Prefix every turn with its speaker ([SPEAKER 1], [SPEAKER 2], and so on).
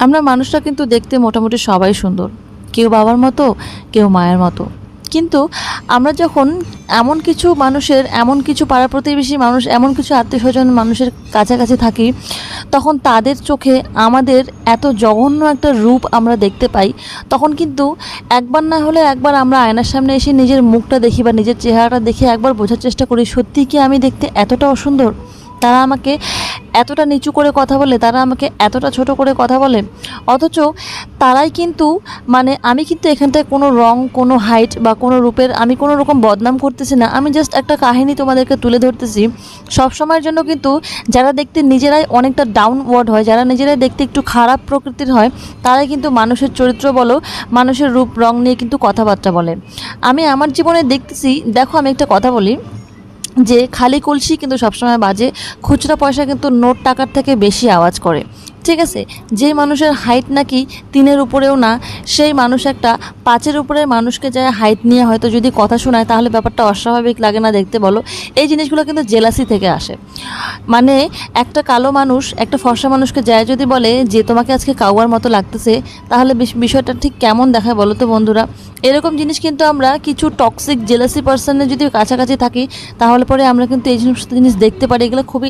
[SPEAKER 1] আমরা মানুষরা কিন্তু দেখতে মোটামুটি সবাই সুন্দর, কেউ বাবার মতো, কেউ মায়ের মতো। কিন্তু আমরা যখন এমন কিছু মানুষের, এমন কিছু পাড়া প্রতিবেশী মানুষ, এমন কিছু আত্মীয়স্বজন মানুষের কাছাকাছি থাকি, তখন তাদের চোখে আমাদের এত জঘন্য একটা রূপ আমরা দেখতে পাই। তখন কিন্তু একবার না হলে একবার আমরা আয়নার সামনে এসে নিজের মুখটা দেখি বা নিজের চেহারাটা দেখে একবার বোঝার চেষ্টা করি, সত্যি কি আমি দেখতে এতটা অসুন্দর? তারা আমাকে এতটা নিচু করে কথা বলে, তারা আমাকে এতটা ছোট করে কথা বলে। অথচ তারাই কিন্তু, মানে আমি কিন্তু এখানটায় কোনো রং, কোনো হাইট বা কোনো রূপের আমি কোনো রকম বদনাম করতেছি না। আমি জাস্ট একটা কাহিনী তোমাদেরকে তুলে ধরতেছি। সব সময়ের জন্য কিন্তু যারা দেখতে নিজেরাই অনেকটা ডাউনওয়ার্ড হয়, যারা নিজেরাই দেখতে একটু খারাপ প্রকৃতির হয়, তারাই কিন্তু মানুষের চরিত্র বলো, মানুষের রূপ রং নিয়ে কিন্তু কথাবার্তা বলে। আমি আমার জীবনে দেখতেছি, দেখো আমি একটা কথা বলি, যে খালি কলসি কিন্তু সবসময় বাজে, খুচরা পয়সা কিন্তু নোট টাকার থেকে বেশি আওয়াজ করে। ঠিক আছে, যেই মানুষের হাইট নাকি 3-এর উপরেও না, সেই মানুষ একটা 5-এর উপরের মানুষকে যায় হাইট নিয়ে হয়তো যদি কথা শোনায়, তাহলে ব্যাপারটা অস্বাভাবিক লাগে না দেখতে বলো? এই জিনিসগুলো কিন্তু জেলাসি থেকে আসে। মানে একটা কালো মানুষ একটা ফর্সা মানুষকে যায় যদি বলে যে তোমাকে আজকে কাউয়ার মতো লাগতেছে, তাহলে বিষয়টা ঠিক কেমন দেখায় বলো তো বন্ধুরা? এরকম জিনিস কিন্তু আমরা কিছু টক্সিক জেলাসি পার্সনের যদি কাছাকাছি থাকি, তাহলে পরে আমরা কিন্তু এই সমস্ত জিনিস দেখতে পারি। এগুলো খুবই